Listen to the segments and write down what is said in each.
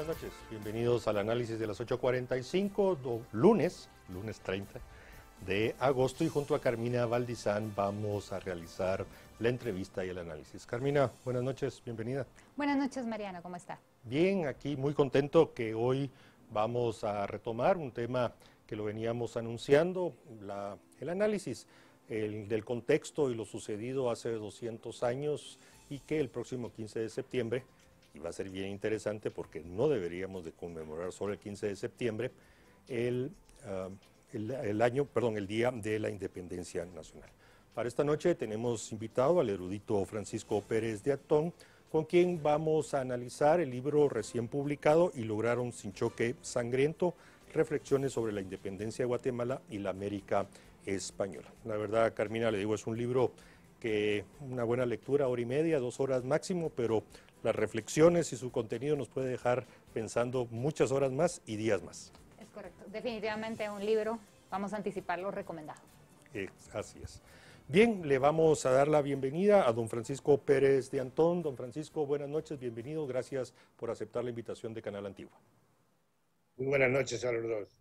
buenas noches. Bienvenidos al análisis de las 8:45, lunes 30 de agosto, y junto a Carmina Valdizán vamos a realizar la entrevista y el análisis. Carmina, buenas noches, bienvenida. Buenas noches, Mariano, ¿cómo está? Bien, aquí muy contento que hoy vamos a retomar un tema que lo veníamos anunciando, el análisis del contexto y lo sucedido hace 200 años y que el próximo 15 de septiembre, y va a ser bien interesante porque no deberíamos de conmemorar solo el 15 de septiembre, el Día de la Independencia Nacional. Para esta noche tenemos invitado al erudito Francisco Pérez de Antón, con quien vamos a analizar el libro recién publicado Y lograron sin choque sangriento, reflexiones sobre la independencia de Guatemala y la América española. La verdad, Carmina, le digo, es un libro que una buena lectura, 1 hora y media, 2 horas máximo, pero las reflexiones y su contenido nos puede dejar pensando muchas horas más y días más. Es correcto, definitivamente un libro, vamos a anticiparlo, recomendado. Así es. Bien, le vamos a dar la bienvenida a don Francisco Pérez de Antón. Don Francisco, buenas noches, bienvenido, gracias por aceptar la invitación de Canal Antigua. Muy buenas noches a los dos.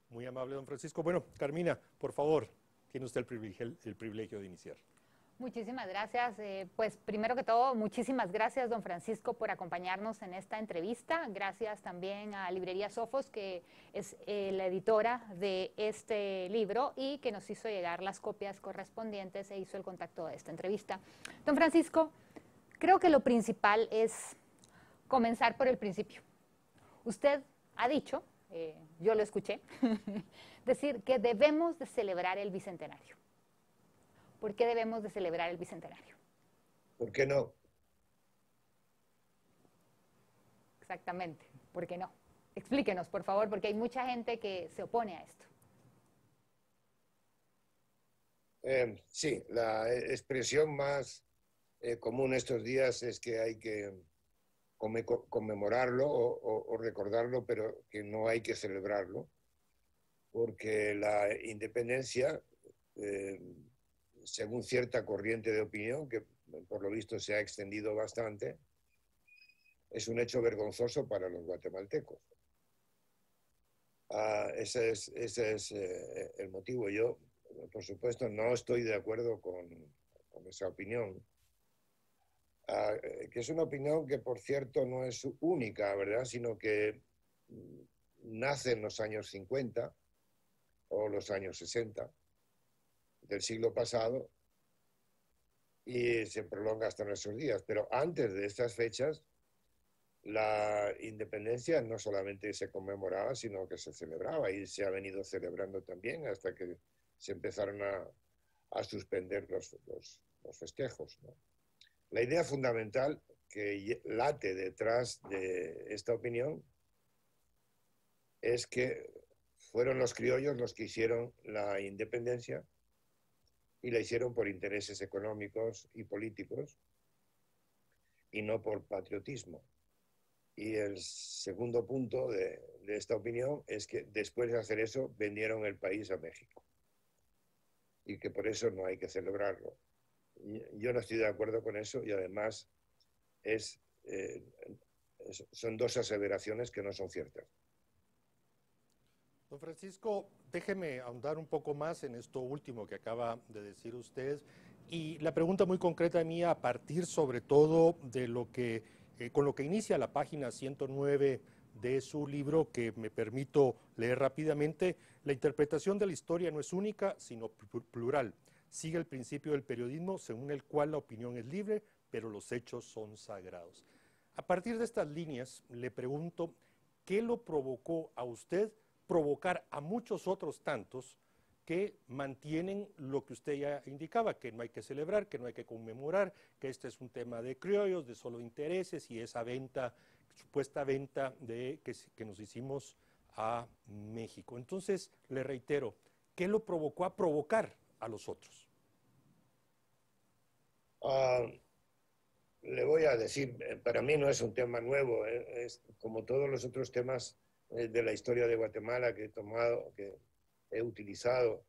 Muy amable, don Francisco. Bueno, Carmina, por favor, tiene usted el privilegio de iniciar. Muchísimas gracias. Pues primero que todo, muchísimas gracias, don Francisco, por acompañarnos en esta entrevista. Gracias también a Librería Sofos, que es la editora de este libro y que nos hizo llegar las copias correspondientes e hizo el contacto de esta entrevista. Don Francisco, creo que lo principal es comenzar por el principio. Usted ha dicho, yo lo escuché, decir que debemos de celebrar el Bicentenario. ¿Por qué debemos de celebrar el Bicentenario? ¿Por qué no? Exactamente, ¿por qué no? Explíquenos, por favor, porque hay mucha gente que se opone a esto. Sí, la expresión más común estos días es que hay que conmemorarlo o recordarlo, pero que no hay que celebrarlo, porque la independencia, según cierta corriente de opinión, que por lo visto se ha extendido bastante, es un hecho vergonzoso para los guatemaltecos. Ese es el motivo. Yo, por supuesto, no estoy de acuerdo con esa opinión, que es una opinión que, por cierto, no es única, ¿verdad?, sino que nace en los años 50 o los años 60 del siglo pasado y se prolonga hasta nuestros días. Pero antes de estas fechas, la independencia no solamente se conmemoraba, sino que se celebraba y se ha venido celebrando también hasta que se empezaron a suspender los festejos, ¿no? La idea fundamental que late detrás de esta opinión es que fueron los criollos los que hicieron la independencia y la hicieron por intereses económicos y políticos y no por patriotismo. Y el segundo punto de esta opinión es que después de hacer eso vendieron el país a México y que por eso no hay que celebrarlo. Yo no estoy de acuerdo con eso y además son dos aseveraciones que no son ciertas. Don Francisco, déjeme ahondar un poco más en esto último que acaba de decir usted, y la pregunta muy concreta mía, a partir sobre todo de lo que, con lo que inicia la página 109 de su libro, que me permito leer rápidamente: la interpretación de la historia no es única, sino plural. Sigue el principio del periodismo, según el cual la opinión es libre, pero los hechos son sagrados. A partir de estas líneas, le pregunto, ¿qué lo provocó a usted provocar a muchos otros tantos que mantienen lo que usted ya indicaba, que no hay que celebrar, que no hay que conmemorar, que este es un tema de criollos, de solo intereses, y esa venta, supuesta venta que nos hicimos a México? Entonces, le reitero, ¿qué lo provocó a provocar a los otros? Le voy a decir, para mí no es un tema nuevo, es como todos los otros temas de la historia de Guatemala que he utilizado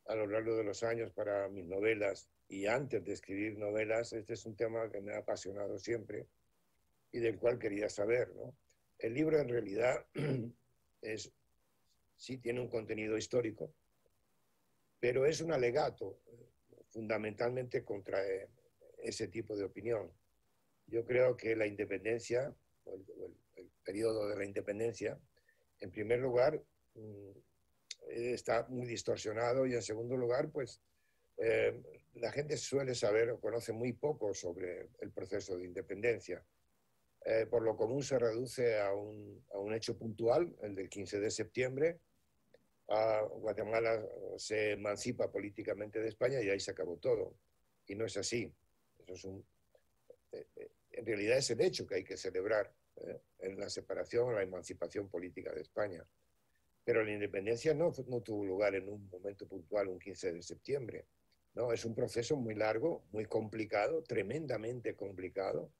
a lo largo de los años para mis novelas y antes de escribir novelas. Este es un tema que me ha apasionado siempre y del cual quería saber, ¿no? El libro en realidad sí tiene un contenido histórico, pero es un alegato fundamentalmente contra ese tipo de opinión. Yo creo que la independencia, el periodo de la independencia, en primer lugar, está muy distorsionado y en segundo lugar, pues la gente suele saber o conoce muy poco sobre el proceso de independencia. Por lo común se reduce a un hecho puntual, el del 15 de septiembre. Guatemala se emancipa políticamente de España y ahí se acabó todo. Y no es así. Eso es en realidad es el hecho que hay que celebrar en la separación o la emancipación política de España. Pero la independencia no tuvo lugar en un momento puntual, un 15 de septiembre. No, es un proceso muy largo, muy complicado, tremendamente complicado,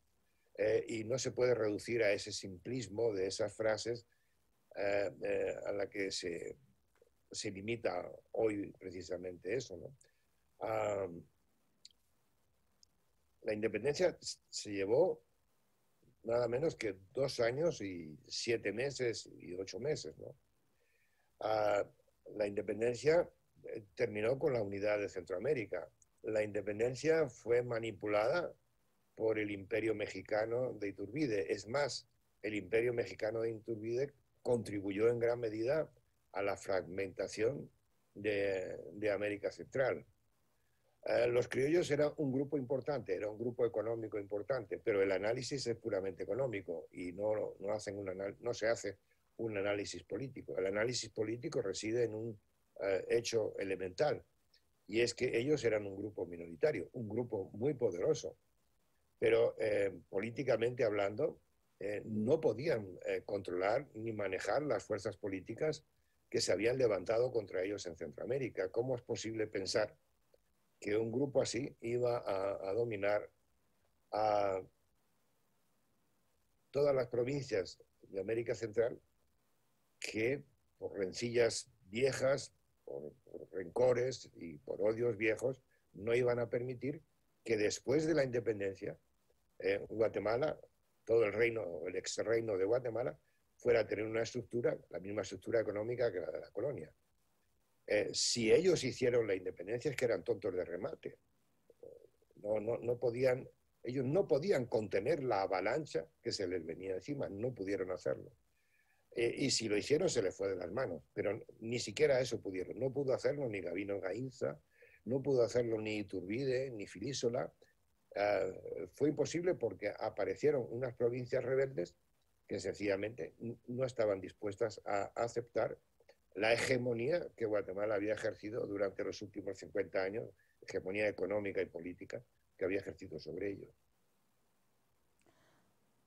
y no se puede reducir a ese simplismo de esas frases a la que se limita hoy precisamente eso, ¿no? La independencia se llevó nada menos que 2 años y 7 meses y 8 meses, ¿no? La independencia terminó con la unidad de Centroamérica. La independencia fue manipulada por el Imperio Mexicano de Iturbide. Es más, el Imperio Mexicano de Iturbide contribuyó en gran medida a la fragmentación de América Central. Los criollos eran un grupo importante, era un grupo económico importante, pero el análisis es puramente económico y no se hace un análisis político. El análisis político reside en un hecho elemental, y es que ellos eran un grupo minoritario, un grupo muy poderoso, pero políticamente hablando no podían controlar ni manejar las fuerzas políticas que se habían levantado contra ellos en Centroamérica. ¿Cómo es posible pensar que un grupo así iba a dominar a todas las provincias de América Central que por rencillas viejas, por rencores y por odios viejos, no iban a permitir que después de la independencia Guatemala, todo el reino, el ex reino de Guatemala, fuera a tener una estructura, la misma estructura económica que la de la colonia? Si ellos hicieron la independencia es que eran tontos de remate. No podían, ellos no podían contener la avalancha que se les venía encima, no pudieron hacerlo. Y si lo hicieron se les fue de las manos, pero ni siquiera eso pudieron. No pudo hacerlo ni Gabino Gainza, no pudo hacerlo ni Iturbide, ni Filísola. Fue imposible porque aparecieron unas provincias rebeldes que sencillamente no estaban dispuestas a aceptar la hegemonía que Guatemala había ejercido durante los últimos 50 años, hegemonía económica y política que había ejercido sobre ellos.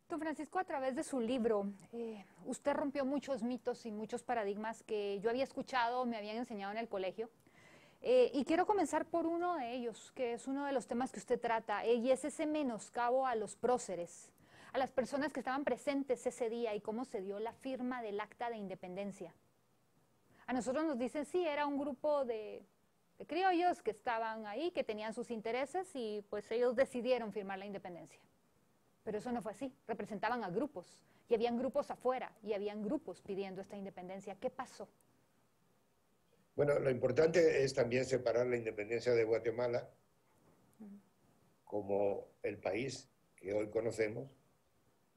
Don Francisco, a través de su libro, usted rompió muchos mitos y muchos paradigmas que yo había escuchado, me habían enseñado en el colegio. Y quiero comenzar por uno de ellos, que es uno de los temas que usted trata, y es ese menoscabo a los próceres, a las personas que estaban presentes ese día y cómo se dio la firma del Acta de Independencia. A nosotros nos dicen, sí, era un grupo de criollos que estaban ahí, que tenían sus intereses y pues ellos decidieron firmar la independencia. Pero eso no fue así, representaban a grupos y habían grupos afuera y habían grupos pidiendo esta independencia. ¿Qué pasó? Bueno, lo importante es también separar la independencia de Guatemala como el país que hoy conocemos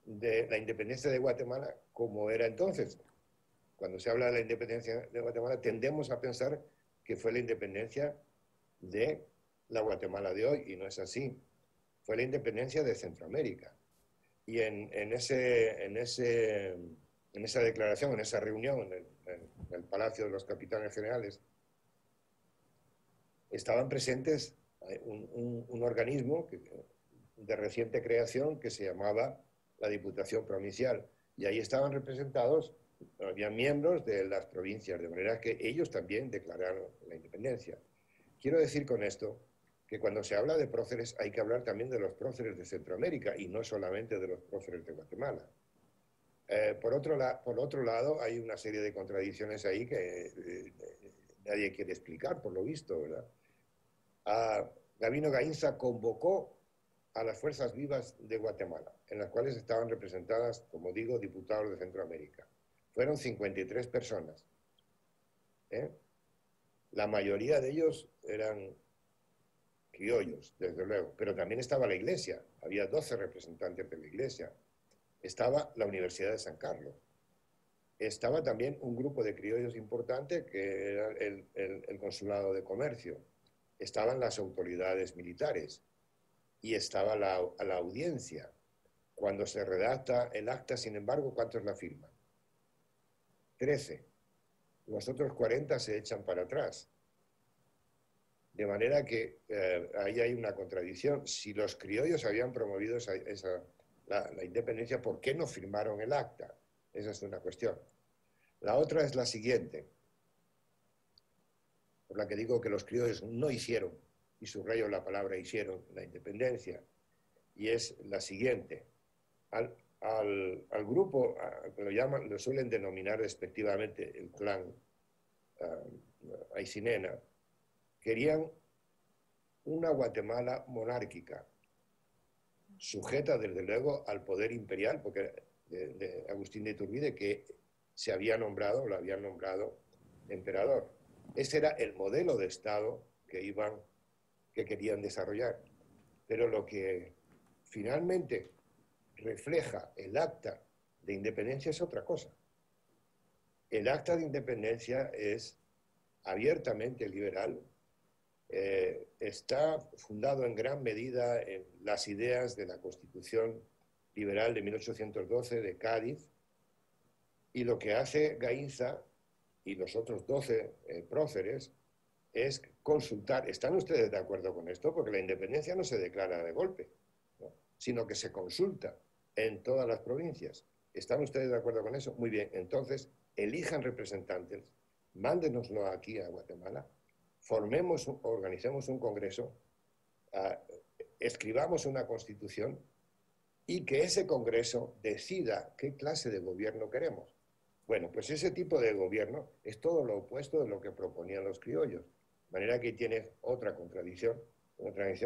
de la independencia de Guatemala como era entonces. Cuando se habla de la independencia de Guatemala tendemos a pensar que fue la independencia de la Guatemala de hoy, y no es así. Fue la independencia de Centroamérica. Y en esa declaración, en esa reunión en el Palacio de los Capitanes Generales, estaban presentes un organismo de reciente creación que se llamaba la Diputación Provincial. Y ahí estaban representados, había miembros de las provincias, de manera que ellos también declararon la independencia. Quiero decir con esto que cuando se habla de próceres hay que hablar también de los próceres de Centroamérica y no solamente de los próceres de Guatemala. Por otro lado, hay una serie de contradicciones ahí que nadie quiere explicar, por lo visto, ¿verdad? Gabino Gainza convocó a las fuerzas vivas de Guatemala, en las cuales estaban representadas, como digo, diputados de Centroamérica. Fueron 53 personas. La mayoría de ellos eran criollos, desde luego, pero también estaba la Iglesia, había 12 representantes de la Iglesia, estaba la Universidad de San Carlos, estaba también un grupo de criollos importante que era el Consulado de Comercio, estaban las autoridades militares y estaba la audiencia. Cuando se redacta el acta, sin embargo, ¿cuántos la firman? 13. Los otros 40 se echan para atrás. De manera que ahí hay una contradicción. Si los criollos habían promovido la independencia, ¿por qué no firmaron el acta? Esa es una cuestión. La otra es la siguiente, por la que digo que los criollos no hicieron, y subrayo la palabra hicieron, la independencia, y es la siguiente. Al grupo, lo suelen denominar despectivamente el clan Aycinena, querían una Guatemala monárquica, sujeta desde luego al poder imperial, porque de Agustín de Iturbide, que lo habían nombrado emperador. Ese era el modelo de Estado que querían desarrollar. Pero lo que finalmente refleja el acta de independencia es otra cosa. El acta de independencia es abiertamente liberal, está fundado en gran medida en las ideas de la Constitución liberal de 1812 de Cádiz, y lo que hace Gaínza y los otros 12 próceres es consultar. ¿Están ustedes de acuerdo con esto? Porque la independencia no se declara de golpe, ¿no?, sino que se consulta en todas las provincias. ¿Están ustedes de acuerdo con eso? Muy bien, entonces elijan representantes, mándenoslo aquí a Guatemala, organicemos un congreso, escribamos una constitución y que ese congreso decida qué clase de gobierno queremos. Bueno, pues ese tipo de gobierno es todo lo opuesto de lo que proponían los criollos. De manera que tiene otra contradicción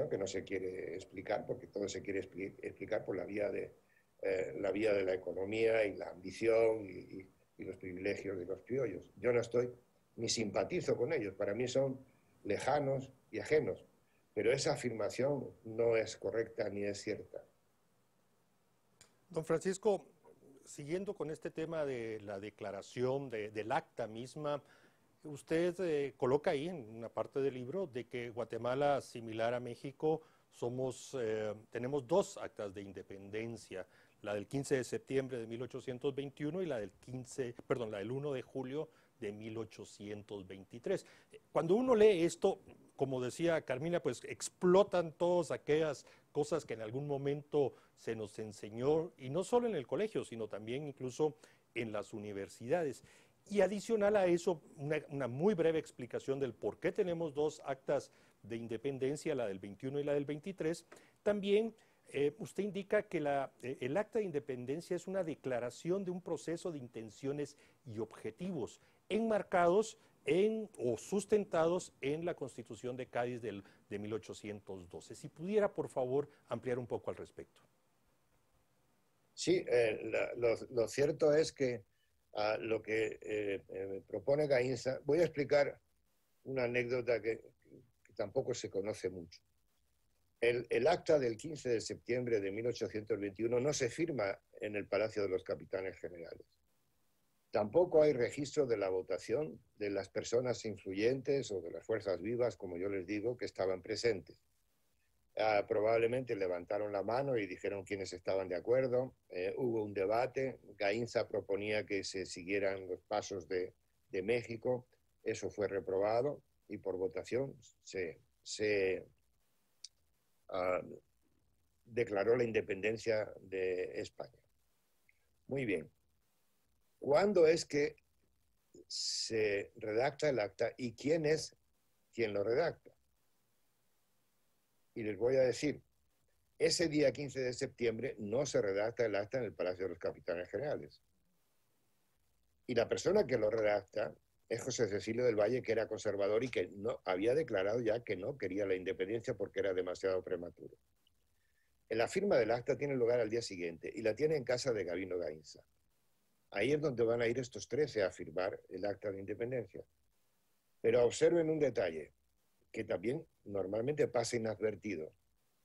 que no se quiere explicar, porque todo se quiere explicar por la vía de la economía y la ambición y los privilegios de los criollos. Yo no estoy ni simpatizo con ellos, para mí son lejanos y ajenos, pero esa afirmación no es correcta ni es cierta. Don Francisco, siguiendo con este tema de la declaración del acta misma, usted coloca ahí en una parte del libro de que Guatemala, similar a México, tenemos dos actas de independencia, la del 15 de septiembre de 1821 y la del 1 de julio de 1823. Cuando uno lee esto, como decía Carmina, pues explotan todas aquellas cosas que en algún momento se nos enseñó, y no solo en el colegio, sino también incluso en las universidades. Y adicional a eso, una muy breve explicación del por qué tenemos dos actas de independencia, la del 21 y la del 23. También usted indica que el acta de independencia es una declaración de un proceso de intenciones y objetivos enmarcados o sustentados en la Constitución de Cádiz de 1812. Si pudiera, por favor, ampliar un poco al respecto. Sí, lo cierto es que lo que propone Gaínza, voy a explicar una anécdota que tampoco se conoce mucho. El acta del 15 de septiembre de 1821 no se firma en el Palacio de los Capitanes Generales. Tampoco hay registro de la votación de las personas influyentes o de las fuerzas vivas, como yo les digo, que estaban presentes. Probablemente levantaron la mano y dijeron quiénes estaban de acuerdo. Hubo un debate. Gaínza proponía que se siguieran los pasos de México. Eso fue reprobado y por votación se declaró la independencia de España. Muy bien. ¿Cuándo es que se redacta el acta y quién es quien lo redacta? Y les voy a decir, ese día 15 de septiembre no se redacta el acta en el Palacio de los Capitanes Generales. Y la persona que lo redacta es José Cecilio del Valle, que era conservador y que no había declarado ya que no quería la independencia porque era demasiado prematuro. La firma del acta tiene lugar al día siguiente y la tiene en casa de Gabino Gainza. Ahí es donde van a ir estos 13 a firmar el acta de independencia. Pero observen un detalle que también normalmente pasa inadvertido.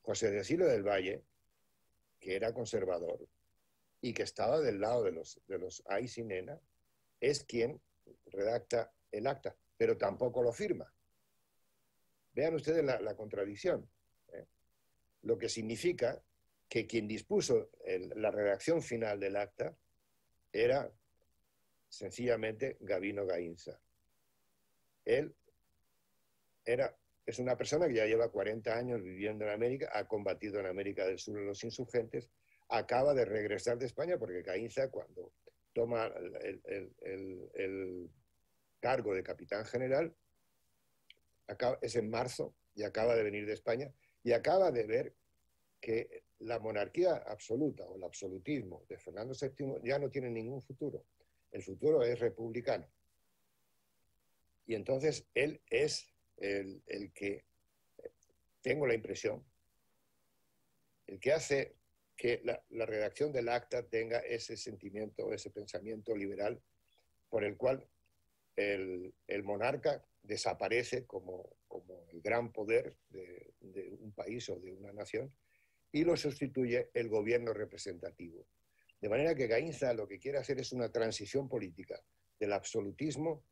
José de Silo del Valle, que era conservador y que estaba del lado de los Aycinena, es quien redacta el acta, pero tampoco lo firma. Vean ustedes la contradicción, ¿eh? Lo que significa que quien dispuso la redacción final del acta era sencillamente Gabino Gainza. Él es una persona que ya lleva 40 años viviendo en América, ha combatido en América del Sur a los insurgentes, acaba de regresar de España porque Gainza, cuando toma el cargo de capitán general, es en marzo y acaba de venir de España y acaba de ver que la monarquía absoluta o el absolutismo de Fernando VII ya no tiene ningún futuro. El futuro es republicano. Y entonces él es el que, tengo la impresión, el que hace que la redacción del acta tenga ese sentimiento, ese pensamiento liberal por el cual el monarca desaparece como el gran poder de un país o de una nación y lo sustituye el gobierno representativo. De manera que Gainza lo que quiere hacer es una transición política del absolutismo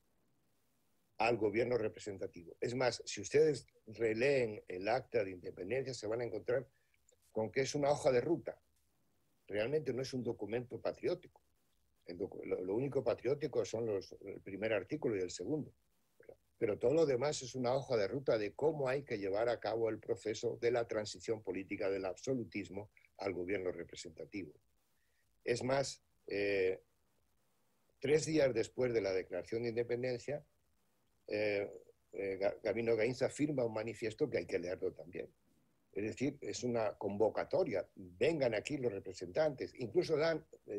al gobierno representativo. Es más, si ustedes releen el acta de independencia, se van a encontrar con que es una hoja de ruta. Realmente no es un documento patriótico. Lo único patriótico son el primer artículo y el segundo. Pero todo lo demás es una hoja de ruta de cómo hay que llevar a cabo el proceso de la transición política del absolutismo al gobierno representativo. Es más, 3 días después de la declaración de independencia, Gabino Gainza firma un manifiesto que hay que leerlo también. Es decir, es una convocatoria, vengan aquí los representantes, incluso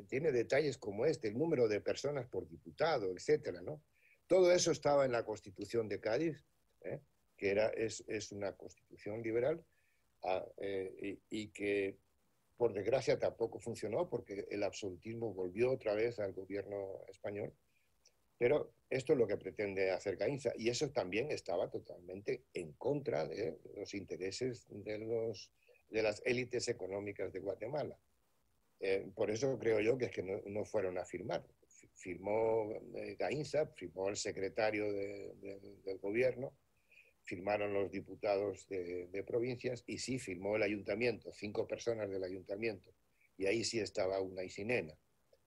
tiene detalles como el número de personas por diputado, etcétera, ¿no? Todo eso estaba en la Constitución de Cádiz, que es una constitución liberal, y que por desgracia tampoco funcionó porque el absolutismo volvió otra vez al gobierno español. Pero esto es lo que pretende hacer Gainza y eso también estaba totalmente en contra de los intereses de las élites económicas de Guatemala. Por eso creo yo que es que no fueron a firmar. Firmó Gainza, firmó el secretario del gobierno, firmaron los diputados de provincias y sí firmó el ayuntamiento, 5 personas del ayuntamiento. Y ahí sí estaba una Aycinena.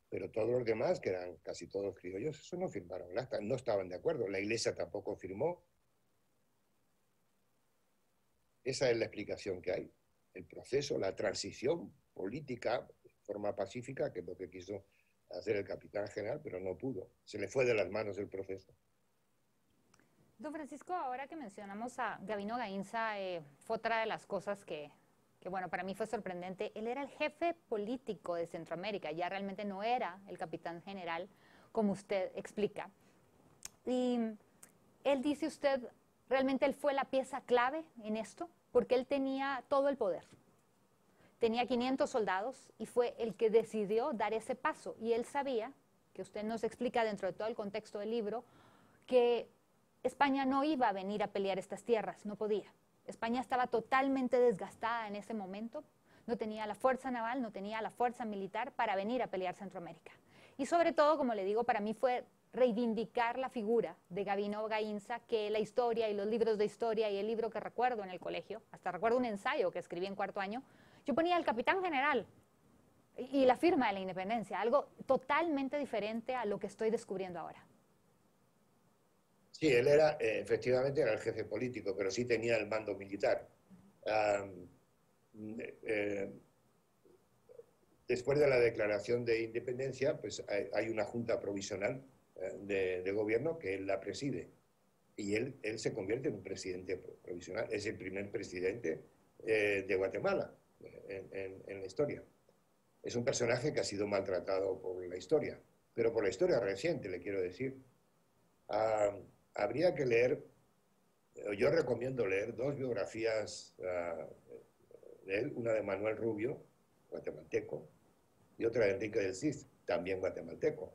Pero todos los demás, que eran casi todos criollos, eso no firmaron el acta, no estaban de acuerdo. La Iglesia tampoco firmó. Esa es la explicación que hay. El proceso, la transición política de forma pacífica, que es lo que quiso hacer el capitán general, pero no pudo. Se le fue de las manos el proceso. Don Francisco, ahora que mencionamos a Gabino Gainza, fue otra de las cosas que bueno, para mí fue sorprendente. Él era el jefe político de Centroamérica, ya realmente no era el capitán general, como usted explica. Y él dice usted, realmente él fue la pieza clave en esto, porque él tenía todo el poder. Tenía 500 soldados y fue el que decidió dar ese paso. Y él sabía, que usted nos explica dentro de todo el contexto del libro, que España no iba a venir a pelear estas tierras, no podía. España estaba totalmente desgastada en ese momento, no tenía la fuerza naval, no tenía la fuerza militar para venir a pelear Centroamérica. Y sobre todo, como le digo, para mí fue reivindicar la figura de Gabino Gainza, que la historia y los libros de historia y el libro que recuerdo en el colegio, hasta recuerdo un ensayo que escribí en 4º año, yo ponía el capitán general y la firma de la independencia, algo totalmente diferente a lo que estoy descubriendo ahora. Sí, él era, efectivamente, era el jefe político, pero sí tenía el mando militar. Después de la declaración de independencia, pues hay una junta provisional de gobierno que él la preside. Y él se convierte en un presidente provisional. Es el primer presidente de Guatemala en la historia. Es un personaje que ha sido maltratado por la historia, pero por la historia reciente, le quiero decir. Habría que leer, yo recomiendo leer 2 biografías de él, una de Manuel Rubio, guatemalteco, y otra de Enrique del Cid, también guatemalteco.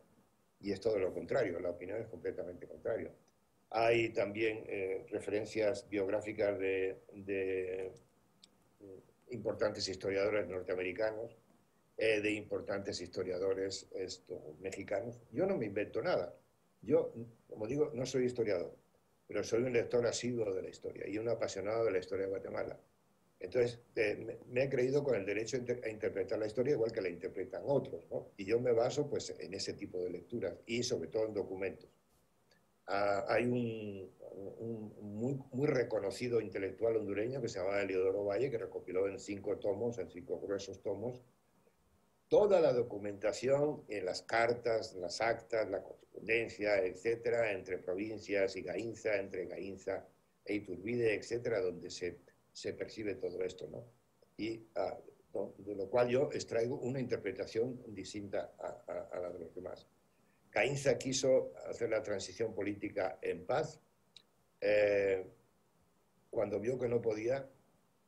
Y es todo lo contrario, la opinión es completamente contraria. Hay también referencias biográficas de importantes historiadores norteamericanos, de importantes historiadores mexicanos. Yo no me invento nada. Yo, como digo, no soy historiador, pero soy un lector asiduo de la historia y un apasionado de la historia de Guatemala. Entonces, me he creído con el derecho a interpretar la historia igual que la interpretan otros, ¿no? Y yo me baso pues, en ese tipo de lecturas y sobre todo en documentos. Hay un muy reconocido intelectual hondureño que se llamaba Eliodoro Valle, que recopiló en 5 tomos, en 5 gruesos tomos, toda la documentación en las cartas, las actas, la correspondencia, etcétera, entre provincias y Gainza, entre Gainza e Iturbide, etcétera, donde se percibe todo esto, ¿no? Y de lo cual yo extraigo una interpretación distinta a la de los demás. Gainza quiso hacer la transición política en paz. Cuando vio que no podía,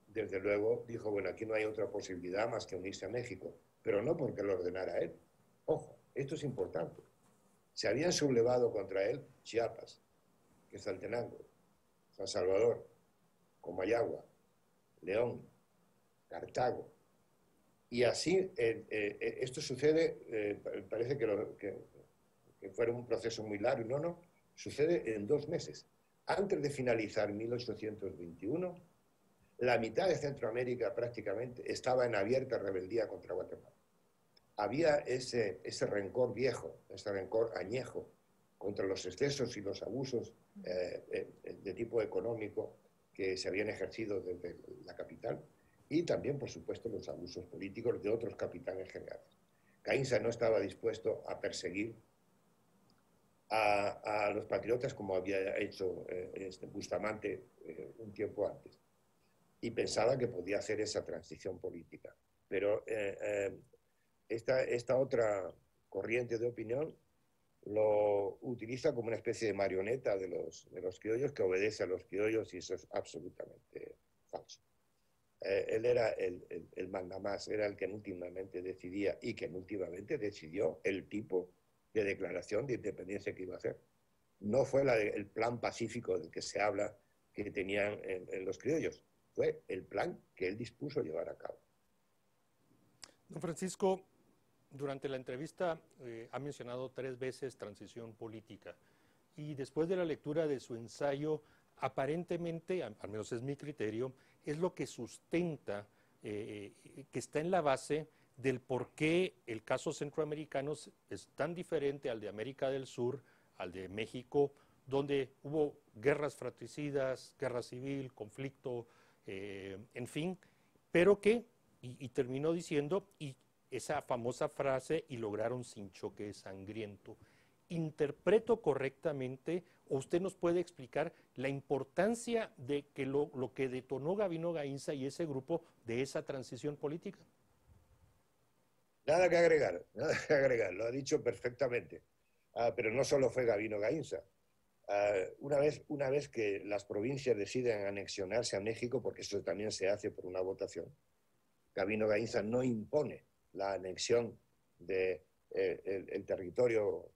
desde luego dijo, bueno, aquí no hay otra posibilidad más que unirse a México, pero no porque lo ordenara él. Ojo, esto es importante. Se habían sublevado contra él Chiapas, Quetzaltenango, San Salvador, Comayagua, León, Cartago. Y así, esto sucede, parece que fuera un proceso muy largo, no, sucede en 2 meses. Antes de finalizar 1821, la mitad de Centroamérica prácticamente estaba en abierta rebeldía contra Guatemala. Había ese rencor viejo, ese rencor añejo contra los excesos y los abusos de tipo económico que se habían ejercido desde la capital y también, por supuesto, los abusos políticos de otros capitanes generales. Gainza no estaba dispuesto a perseguir a los patriotas como había hecho Bustamante un tiempo antes y pensaba que podía hacer esa transición política. Pero esta otra corriente de opinión lo utiliza como una especie de marioneta de los criollos que obedece a los criollos y eso es absolutamente falso. Él era el mandamás, era el que últimamente decidía y que últimamente decidió el tipo de declaración de independencia que iba a hacer. No fue el plan pacífico del que se habla que tenían en los criollos, fue el plan que él dispuso llevar a cabo. Don Francisco, durante la entrevista ha mencionado 3 veces transición política y después de la lectura de su ensayo, aparentemente, al menos es mi criterio, es lo que sustenta, que está en la base del por qué el caso centroamericano es tan diferente al de América del Sur, al de México, donde hubo guerras fratricidas, guerra civil, conflicto, en fin, pero que, y terminó diciendo, y esa famosa frase, y lograron sin choque sangriento. ¿Interpreto correctamente o usted nos puede explicar la importancia de que lo que detonó Gabino Gainza y ese grupo de esa transición política? Nada que agregar, lo ha dicho perfectamente. Pero no solo fue Gabino Gainza. Una vez que las provincias deciden anexionarse a México, porque eso también se hace por una votación, Gabino Gainza no impone la anexión del territorio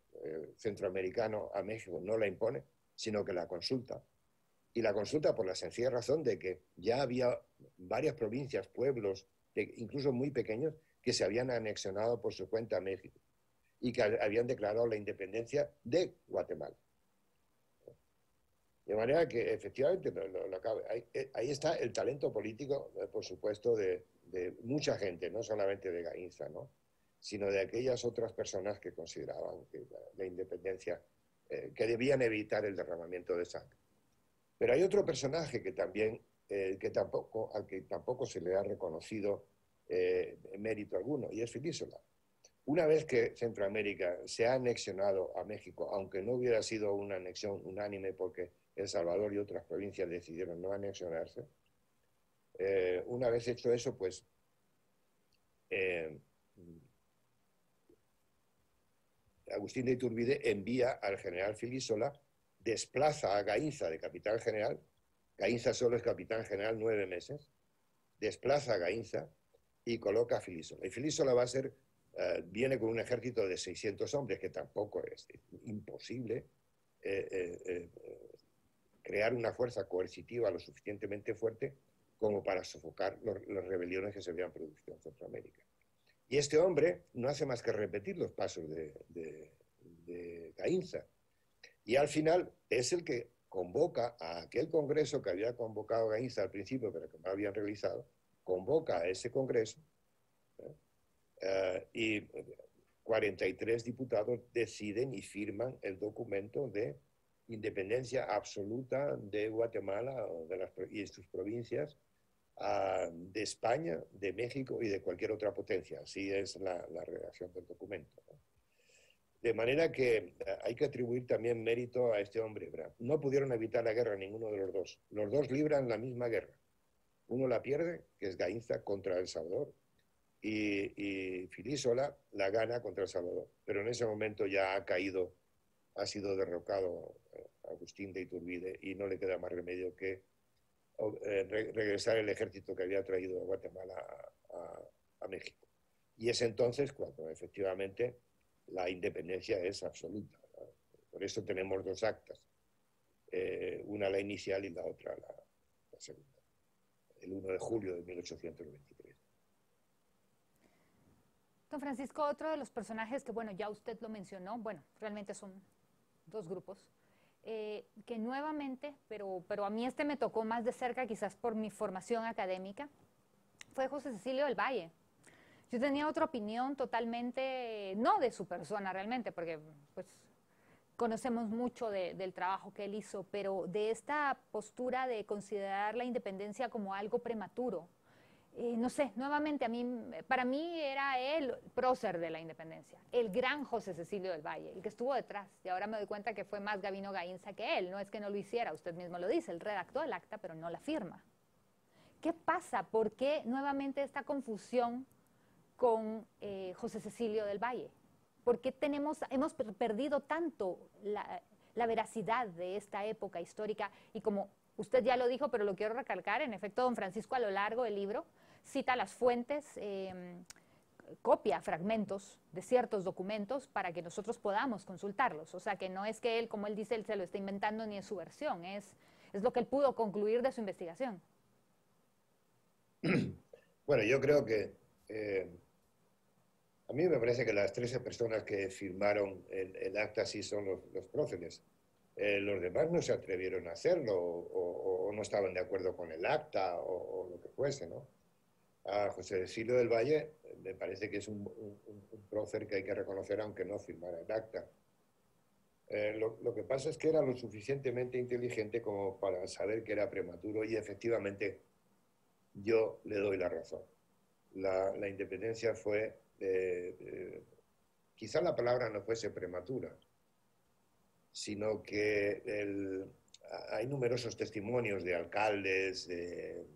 centroamericano a México, no la impone, sino que la consulta. Y la consulta por la sencilla razón de que ya había varias provincias, pueblos, incluso muy pequeños, que se habían anexionado por su cuenta a México y que habían declarado la independencia de Guatemala. De manera que efectivamente ahí está el talento político, por supuesto, de mucha gente, no solamente de Gainza, ¿no? Sino de aquellas otras personas que consideraban que la independencia, que debían evitar el derramamiento de sangre. Pero hay otro personaje que también, al que tampoco se le ha reconocido mérito alguno, y es Filipe Solá. Una vez que Centroamérica se ha anexionado a México, aunque no hubiera sido una anexión unánime porque El Salvador y otras provincias decidieron no anexionarse, una vez hecho eso, pues Agustín de Iturbide envía al general Filipe Solá, desplaza a Gainza de capitán general. Gainza solo es capitán general 9 meses, desplaza a Gainza y coloca a Filísola. Y Filísola va a ser, viene con un ejército de 600 hombres, que tampoco es imposible crear una fuerza coercitiva lo suficientemente fuerte como para sofocar las rebeliones que se habían producido en Centroamérica. Y este hombre no hace más que repetir los pasos de Gainza. Y al final es el que convoca a aquel congreso que había convocado Gainza al principio, pero que no habían realizado, convoca a ese congreso y 43 diputados deciden y firman el documento de independencia absoluta de Guatemala y sus provincias, de España, de México y de cualquier otra potencia. Así es la redacción del documento, ¿no? De manera que hay que atribuir también mérito a este hombre. ¿Verdad? No pudieron evitar la guerra ninguno de los dos. Los dos libran la misma guerra. Uno la pierde, que es Gainza contra El Salvador, y Filísola la gana contra El Salvador. Pero en ese momento ya ha caído, ha sido derrocado Agustín de Iturbide y no le queda más remedio que regresar el ejército que había traído a Guatemala a México. Y es entonces cuando efectivamente la independencia es absoluta, ¿no? Por eso tenemos dos actas, una la inicial y la otra la segunda, el 1 de julio de 1823. Don Francisco, otro de los personajes que, bueno, ya usted lo mencionó, bueno, realmente son dos grupos, que nuevamente, pero a mí este me tocó más de cerca, quizás por mi formación académica, fue José Cecilio del Valle. Yo tenía otra opinión totalmente, no de su persona realmente, porque pues conocemos mucho del trabajo que él hizo, pero de esta postura de considerar la independencia como algo prematuro. No sé, nuevamente para mí era él prócer de la independencia, el gran José Cecilio del Valle, el que estuvo detrás. Y ahora me doy cuenta que fue más Gabino Gainza que él. No es que no lo hiciera, usted mismo lo dice, él redactó el acta, pero no la firma. ¿Qué pasa? ¿Por qué nuevamente esta confusión con José Cecilio del Valle? ¿Por qué hemos perdido tanto la veracidad de esta época histórica? Y como usted ya lo dijo, pero lo quiero recalcar, en efecto, don Francisco a lo largo del libro cita las fuentes, copia fragmentos de ciertos documentos para que nosotros podamos consultarlos. O sea, que no es que él, como él dice, él se lo está inventando ni es su versión, es lo que él pudo concluir de su investigación. Bueno, yo creo que a mí me parece que las 13 personas que firmaron el acta sí son los próceres. Los demás no se atrevieron a hacerlo o no estaban de acuerdo con el acta o lo que fuese, ¿no? A José Cecilio del Valle me parece que es un prócer que hay que reconocer aunque no firmara el acta. Lo que pasa es que era lo suficientemente inteligente como para saber que era prematuro y efectivamente yo le doy la razón. La independencia fue, quizá la palabra no fuese prematura, sino que hay numerosos testimonios de alcaldes, de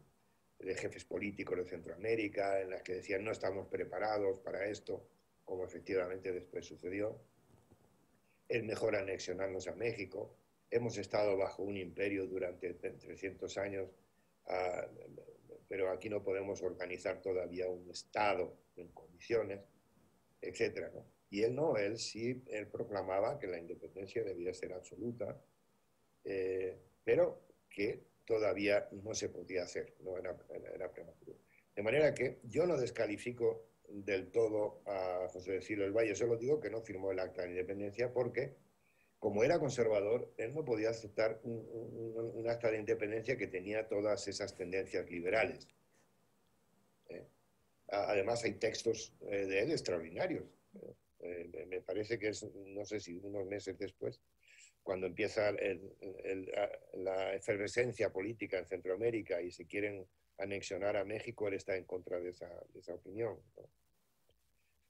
jefes políticos de Centroamérica, en las que decían no estamos preparados para esto, como efectivamente después sucedió. Es mejor anexionarnos a México. Hemos estado bajo un imperio durante 300 años, pero aquí no podemos organizar todavía un Estado en condiciones, etcétera, ¿no? Y él sí proclamaba que la independencia debía ser absoluta, pero que todavía no se podía hacer, no era prematuro. De manera que yo no descalifico del todo a José Cecilio del Valle, solo digo que no firmó el acta de independencia porque, como era conservador, él no podía aceptar un acta de independencia que tenía todas esas tendencias liberales. Además, hay textos de él extraordinarios. Me parece que es, no sé si unos meses después, cuando empieza la efervescencia política en Centroamérica y se quieren anexionar a México, él está en contra de esa opinión, ¿no?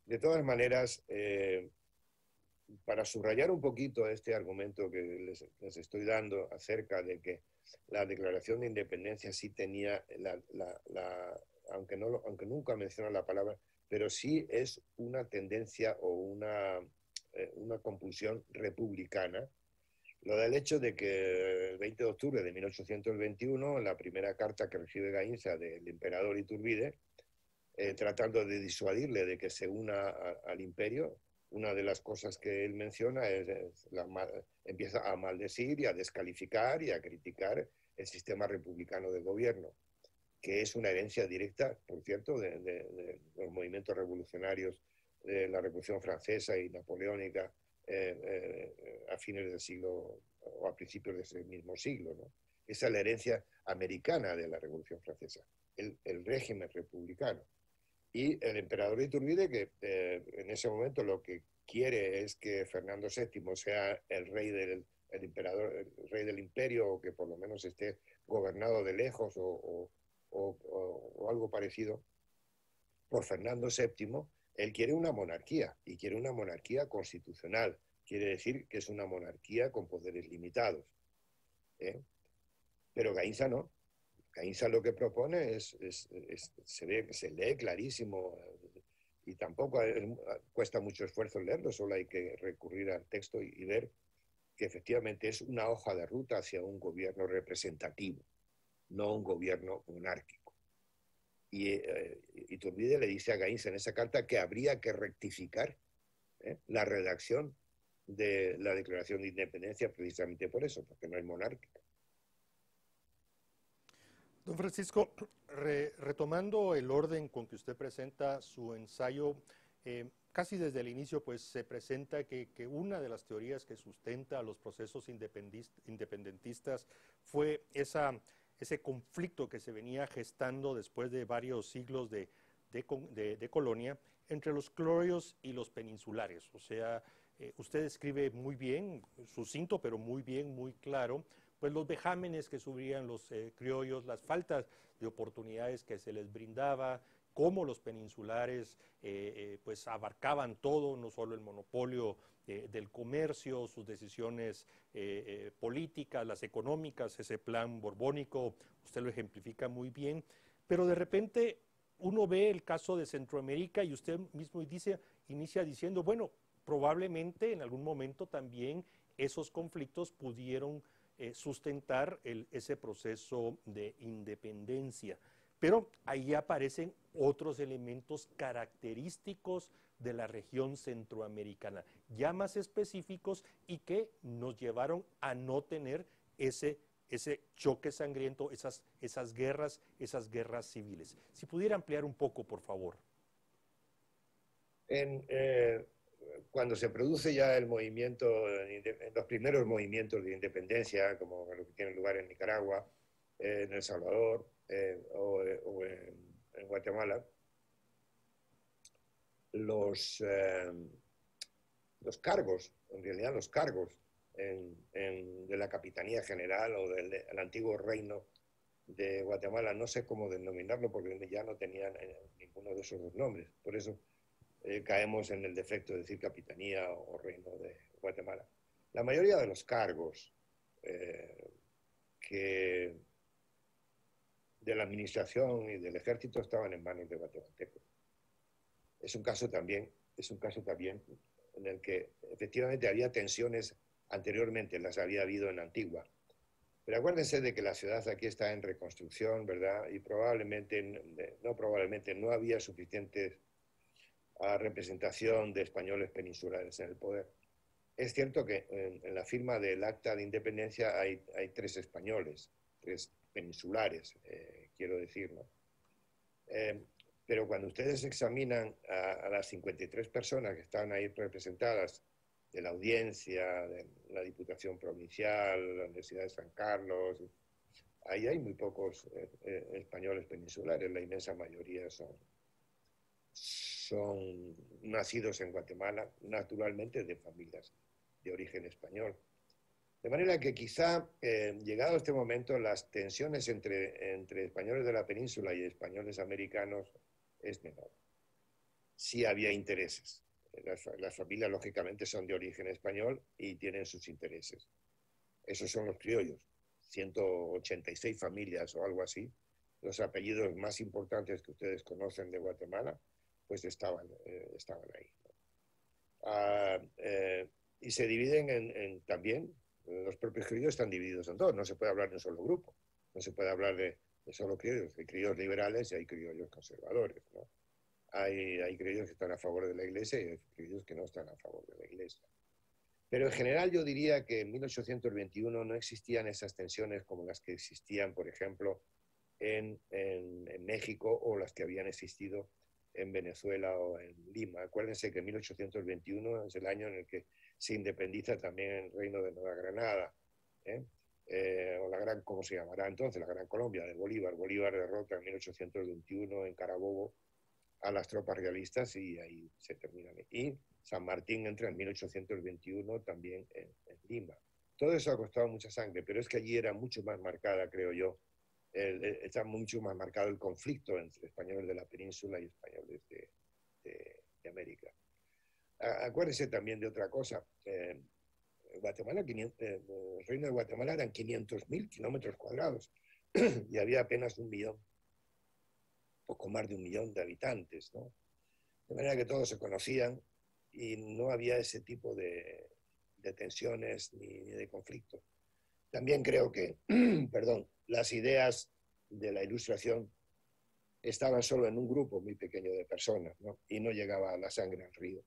De todas maneras, para subrayar un poquito este argumento que les estoy dando acerca de que la Declaración de Independencia sí tenía, aunque nunca menciona la palabra, pero sí es una tendencia o una compulsión republicana. Lo del hecho de que el 20 de octubre de 1821, la primera carta que recibe Gaínza del emperador Iturbide, tratando de disuadirle de que se una al imperio, una de las cosas que él menciona empieza a maldecir y a descalificar y a criticar el sistema republicano de gobierno, que es una herencia directa, por cierto, de los movimientos revolucionarios de la Revolución Francesa y Napoleónica a fines del siglo o a principios de ese mismo siglo, ¿no? Esa es la herencia americana de la Revolución Francesa, el régimen republicano. Y el emperador Iturbide, que en ese momento lo que quiere es que Fernando VII sea el rey el emperador, el rey del imperio, o que por lo menos esté gobernado de lejos o algo parecido por Fernando VII, él quiere una monarquía y quiere una monarquía constitucional. Quiere decir que es una monarquía con poderes limitados. ¿Eh? Pero Gaínza no. Gaínza lo que propone se lee clarísimo y tampoco cuesta mucho esfuerzo leerlo, solo hay que recurrir al texto y ver que efectivamente es una hoja de ruta hacia un gobierno representativo, no un gobierno monárquico. Y Iturbide le dice a Gaínza en esa carta que habría que rectificar la redacción de la Declaración de Independencia precisamente por eso, porque no es monárquica. Don Francisco, retomando el orden con que usted presenta su ensayo, casi desde el inicio pues se presenta que una de las teorías que sustenta los procesos independentistas fue ese conflicto que se venía gestando después de varios siglos de colonia entre los criollos y los peninsulares. O sea, usted escribe muy bien, sucinto, pero muy bien, muy claro, pues los vejámenes que sufrían los criollos, las faltas de oportunidades que se les brindaba, cómo los peninsulares pues abarcaban todo, no solo el monopolio del comercio, sus decisiones políticas, las económicas, ese plan borbónico, usted lo ejemplifica muy bien, pero de repente uno ve el caso de Centroamérica y usted mismo inicia diciendo, bueno, probablemente en algún momento también esos conflictos pudieron sustentar ese proceso de independencia. Pero ahí aparecen otros elementos característicos de la región centroamericana, ya más específicos y que nos llevaron a no tener ese choque sangriento, esas guerras civiles. Si pudiera ampliar un poco, por favor. Cuando se produce ya el movimiento, los primeros movimientos de independencia, como lo que tiene lugar en Nicaragua, en El Salvador o en Guatemala, los cargos, en realidad los cargos de la Capitanía General o del antiguo reino de Guatemala, no sé cómo denominarlo porque ya no tenían ninguno de esos dos nombres, por eso caemos en el defecto de decir Capitanía o Reino de Guatemala. La mayoría de los cargos de la administración y del ejército estaban en manos de guatemaltecos. Es un caso también en el que efectivamente había tensiones anteriormente, las había habido en Antigua. Pero acuérdense de que la ciudad aquí está en reconstrucción, ¿verdad? Y no había suficiente representación de españoles peninsulares en el poder. Es cierto que en la firma del Acta de Independencia hay 3 españoles, 3 peninsulares, quiero decir, ¿no? Pero cuando ustedes examinan a las 53 personas que están ahí representadas, de la Audiencia, de la Diputación Provincial, la Universidad de San Carlos, ahí hay muy pocos españoles peninsulares, la inmensa mayoría son nacidos en Guatemala, naturalmente de familias de origen español. De manera que quizá, llegado este momento, las tensiones entre españoles de la península y españoles americanos es menor. Sí había intereses. Las familias, lógicamente, son de origen español y tienen sus intereses. Esos son los criollos. 186 familias o algo así. Los apellidos más importantes que ustedes conocen de Guatemala, pues estaban ahí. Y se dividen también, los propios criollos están divididos en dos, no se puede hablar de un solo grupo, no se puede hablar de solo criollos, hay criollos liberales y hay criollos conservadores, ¿no? Hay criollos que están a favor de la Iglesia y hay criollos que no están a favor de la Iglesia. Pero en general yo diría que en 1821 no existían esas tensiones como las que existían, por ejemplo, en México o las que habían existido en Venezuela o en Lima. Acuérdense que 1821 es el año en el que se independiza también el reino de Nueva Granada, o la gran, ¿cómo se llamará entonces? La Gran Colombia de Bolívar. Bolívar derrota en 1821 en Carabobo a las tropas realistas y ahí se termina. Y San Martín entra en 1821 también en Lima. Todo eso ha costado mucha sangre, pero es que allí era mucho más marcada, creo yo, está mucho más marcado el conflicto entre españoles de la península y españoles de América. Acuérdense también de otra cosa. Guatemala, el reino de Guatemala eran 500.000 kilómetros cuadrados y había apenas 1 millón, poco más de 1 millón de habitantes, ¿no? De manera que todos se conocían y no había ese tipo de tensiones ni de conflicto. También creo que, perdón, las ideas de la Ilustración estaban solo en un grupo muy pequeño de personas, ¿no? Y no llegaba la sangre al río.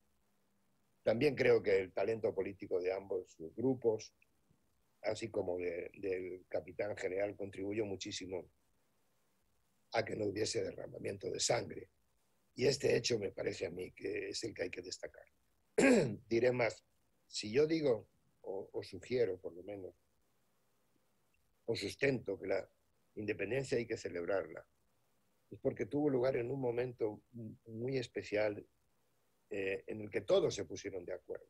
También creo que el talento político de ambos grupos, así como del capitán general, contribuyó muchísimo a que no hubiese derramamiento de sangre. Y este hecho me parece a mí que es el que hay que destacar. Diré más, si yo digo, o sugiero por lo menos, o sustento que la independencia hay que celebrarla, es porque tuvo lugar en un momento muy especial en el que todos se pusieron de acuerdo.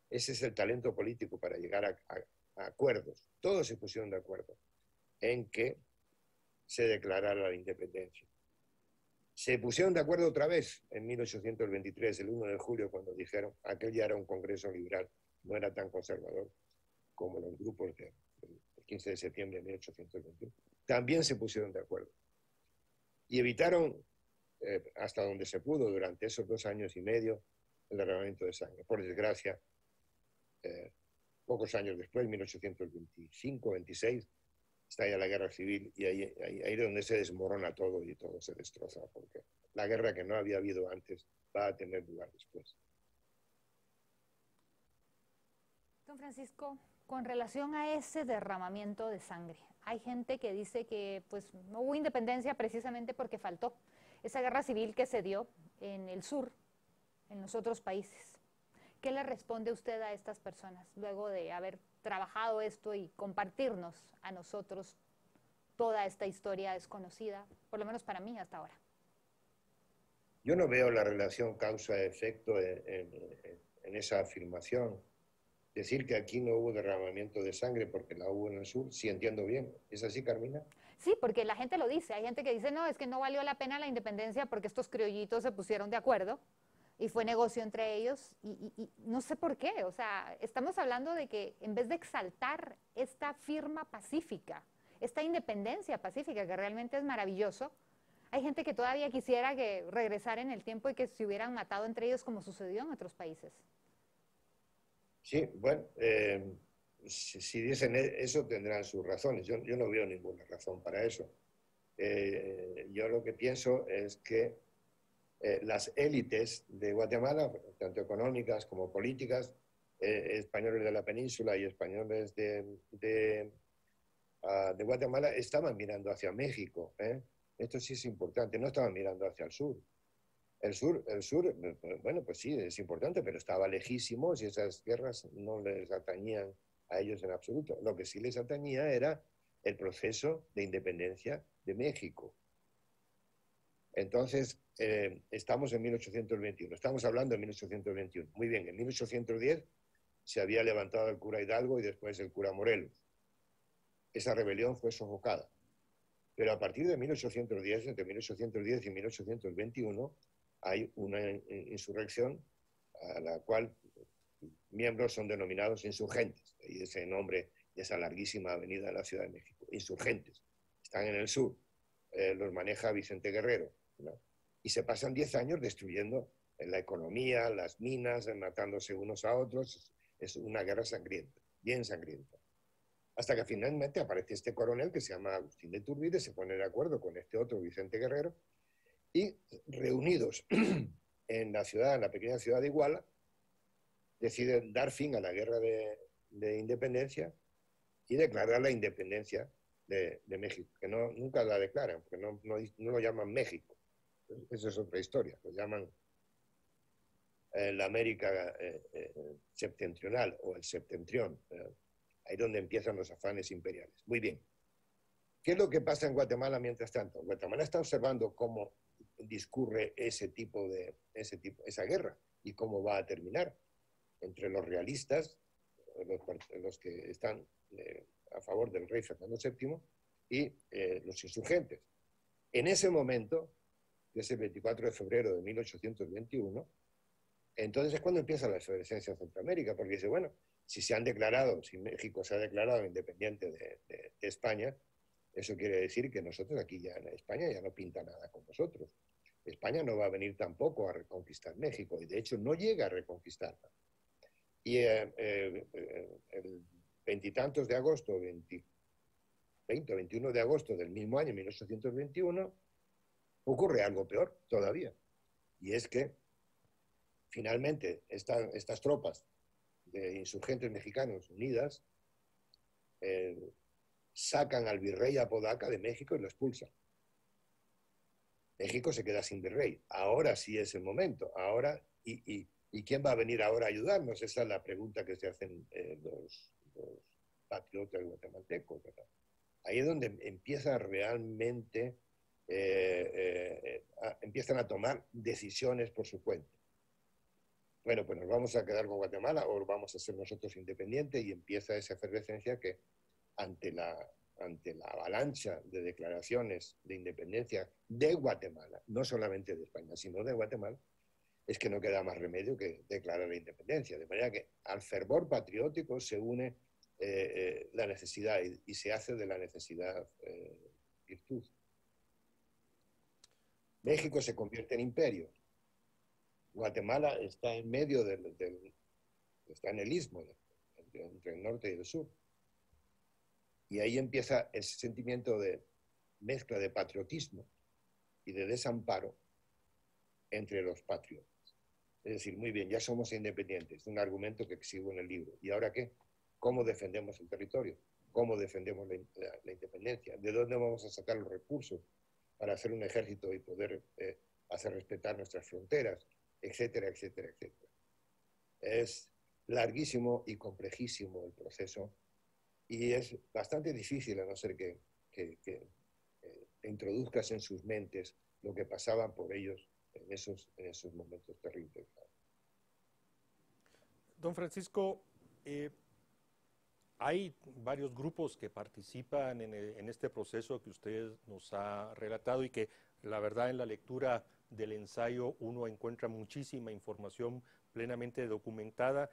Ese es el talento político para llegar a acuerdos. Todos se pusieron de acuerdo en que se declarara la independencia. Se pusieron de acuerdo otra vez en 1823, el 1 de julio, cuando dijeron, aquel ya era un congreso liberal, no era tan conservador como los grupos del 15 de septiembre de 1821. También se pusieron de acuerdo. Y evitaron, hasta donde se pudo, durante esos 2 años y medio, el derramamiento de sangre. Por desgracia, pocos años después, 1825-26, estalla la guerra civil y ahí es donde se desmorona todo y todo se destroza, porque la guerra que no había habido antes va a tener lugar después. Don Francisco, con relación a ese derramamiento de sangre, hay gente que dice que pues, no hubo independencia precisamente porque faltó esa guerra civil que se dio en el sur, en los otros países. ¿Qué le responde usted a estas personas luego de haber trabajado esto y compartirnos a nosotros toda esta historia desconocida, por lo menos para mí hasta ahora? Yo no veo la relación causa-efecto en esa afirmación. Decir que aquí no hubo derramamiento de sangre porque la hubo en el sur, sí entiendo bien. ¿Es así, Carmina? Sí, porque la gente lo dice. Hay gente que dice, no, es que no valió la pena la independencia porque estos criollitos se pusieron de acuerdo y fue negocio entre ellos y no sé por qué. O sea, estamos hablando de que en vez de exaltar esta firma pacífica, esta independencia pacífica que realmente es maravilloso, hay gente que todavía quisiera que regresara en el tiempo y que se hubieran matado entre ellos como sucedió en otros países. Sí, bueno, si dicen eso tendrán sus razones. Yo no veo ninguna razón para eso. Yo lo que pienso es que las élites de Guatemala, tanto económicas como políticas, españoles de la península y españoles de Guatemala, estaban mirando hacia México. Esto sí es importante, no estaban mirando hacia el sur. El sur, bueno, pues sí, es importante, pero estaba lejísimo y esas guerras no les atañían a ellos en absoluto. Lo que sí les atañía era el proceso de independencia de México. Entonces, estamos en 1821, estamos hablando de 1821. Muy bien, en 1810 se había levantado el cura Hidalgo y después el cura Morelos. Esa rebelión fue sofocada. Pero a partir de 1810, entre 1810 y 1821, hay una insurrección a la cual miembros son denominados insurgentes. Y ese nombre de esa larguísima avenida de la Ciudad de México. Insurgentes. Están en el sur. Los maneja Vicente Guerrero, ¿no? Y se pasan 10 años destruyendo la economía, las minas, matándose unos a otros. Es una guerra sangrienta. bien sangrienta. Hasta que finalmente aparece este coronel que se llama Agustín de Iturbide, se pone de acuerdo con este otro Vicente Guerrero, y reunidos en la pequeña ciudad de Iguala, deciden dar fin a la guerra de independencia y declarar la independencia de México, que nunca la declaran, porque no lo llaman México. Esa es otra historia, lo llaman la América septentrional o el septentrión, ahí donde empiezan los afanes imperiales. Muy bien. ¿Qué es lo que pasa en Guatemala mientras tanto? Guatemala está observando cómo discurre esa guerra y cómo va a terminar entre los realistas, los que están a favor del rey Fernando VII, y los insurgentes. En ese momento, que es el 24 de febrero de 1821, entonces es cuando empieza la efervescencia en Centroamérica, porque dice, bueno, si México se ha declarado independiente de España, eso quiere decir que nosotros aquí ya en España ya no pinta nada con nosotros. España no va a venir tampoco a reconquistar México, y de hecho no llega a reconquistarla. Y el veintitantos de agosto, 20 o 21 de agosto del mismo año, 1821, ocurre algo peor todavía. Y es que finalmente estas tropas de insurgentes mexicanos unidas sacan al virrey Apodaca de México y lo expulsan. México se queda sin virrey. Ahora sí es el momento. Ahora, ¿y quién va a venir ahora a ayudarnos? Esa es la pregunta que se hacen los patriotas guatemaltecos, ¿verdad? Ahí es donde empieza realmente, empiezan a tomar decisiones por su cuenta. Bueno, pues nos vamos a quedar con Guatemala o vamos a ser nosotros independientes, y empieza esa efervescencia que ante la avalancha de declaraciones de independencia de Guatemala, no solamente de España, sino de Guatemala, es que no queda más remedio que declarar la independencia. De manera que al fervor patriótico se une la necesidad y se hace de la necesidad virtud. México se convierte en imperio. Guatemala está en medio está en el istmo entre el norte y el sur. Y ahí empieza ese sentimiento de mezcla de patriotismo y de desamparo entre los patriotas. Es decir, muy bien, ya somos independientes, es un argumento que exhibo en el libro. ¿Y ahora qué? ¿Cómo defendemos el territorio? ¿Cómo defendemos la independencia? ¿De dónde vamos a sacar los recursos para hacer un ejército y poder hacer respetar nuestras fronteras? Etcétera, etcétera, etcétera. Es larguísimo y complejísimo el proceso, y es bastante difícil, a no ser que introduzcas en sus mentes lo que pasaba por ellos en esos momentos terribles. Don Francisco, hay varios grupos que participan en este proceso que usted nos ha relatado, y que la verdad en la lectura del ensayo uno encuentra muchísima información plenamente documentada.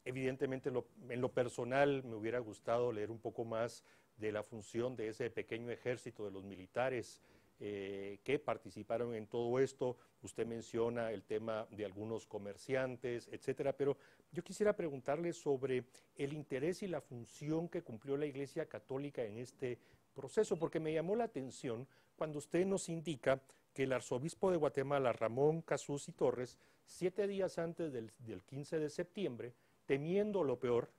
Evidentemente en lo personal me hubiera gustado leer un poco más de la función de ese pequeño ejército de los militares que participaron en todo esto. Usted menciona el tema de algunos comerciantes, etcétera, pero yo quisiera preguntarle sobre el interés y la función que cumplió la Iglesia Católica en este proceso, porque me llamó la atención cuando usted nos indica que el arzobispo de Guatemala, Ramón Cazús y Torres, 7 días antes del 15 de septiembre, temiendo lo peor,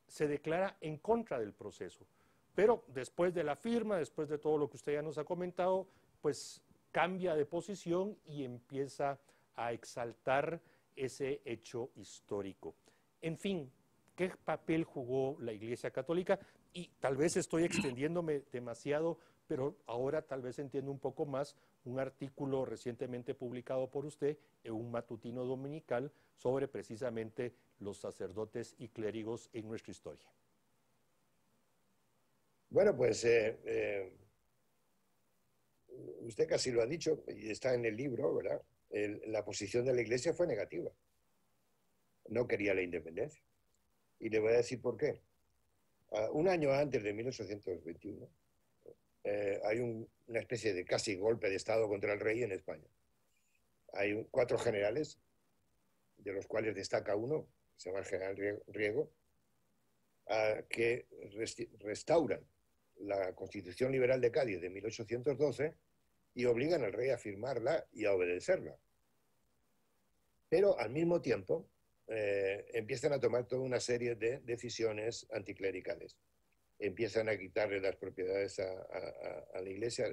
se declara en contra del proceso. Pero después de la firma, después de todo lo que usted ya nos ha comentado, pues cambia de posición y empieza a exaltar ese hecho histórico. En fin, ¿qué papel jugó la Iglesia Católica? Y tal vez estoy extendiéndome demasiado, pero ahora tal vez entiendo un poco más un artículo recientemente publicado por usted en un matutino dominical sobre precisamente los sacerdotes y clérigos en nuestra historia. Bueno, pues usted casi lo ha dicho, y está en el libro, ¿verdad? La posición de la Iglesia fue negativa. No quería la independencia. Y le voy a decir por qué. Un año antes de 1821, hay una especie de casi golpe de Estado contra el rey en España. Hay 4 generales, de los cuales destaca uno, se llama el general Riego, que restauran la Constitución Liberal de Cádiz de 1812 y obligan al rey a firmarla y a obedecerla. Pero al mismo tiempo empiezan a tomar toda una serie de decisiones anticlericales. Empiezan a quitarle las propiedades a la iglesia,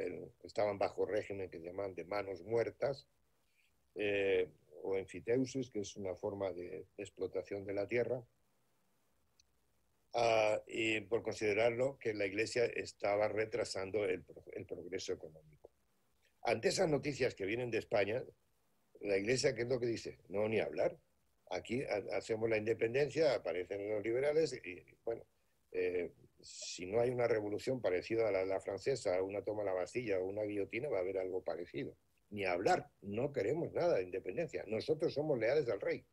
estaban bajo régimen que se llaman de manos muertas, o enfiteusis, que es una forma de explotación de la tierra, y por considerarlo que la iglesia estaba retrasando el progreso económico. Ante esas noticias que vienen de España, la iglesia, ¿qué es lo que dice? No, ni hablar. Aquí hacemos la independencia, aparecen los liberales y, bueno, si no hay una revolución parecida a la francesa, una toma de la Bastilla o una guillotina, va a haber algo parecido. Ni hablar, no queremos nada de independencia. Nosotros somos leales al rey.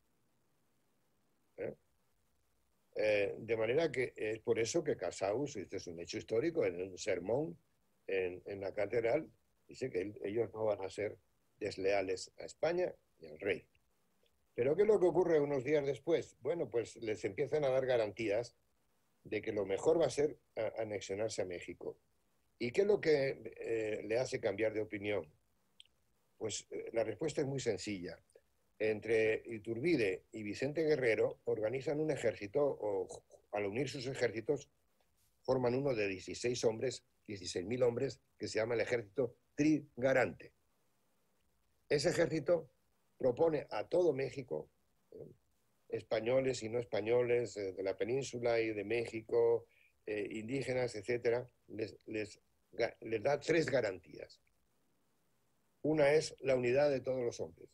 De manera que es por eso que Cassaus, este es un hecho histórico, en un sermón en la catedral, dice que ellos no van a ser desleales a España y al rey. Pero ¿qué es lo que ocurre unos días después? Bueno, pues les empiezan a dar garantías de que lo mejor va a ser anexionarse a México. ¿Y qué es lo que le hace cambiar de opinión? Pues la respuesta es muy sencilla. Entre Iturbide y Vicente Guerrero organizan un ejército, o al unir sus ejércitos, forman uno de 16 hombres, 16.000 hombres, que se llama el ejército trigarante. Ese ejército propone a todo México, españoles y no españoles, de la península y de México, indígenas, etcétera, les da 3 garantías. Una es la unidad de todos los hombres,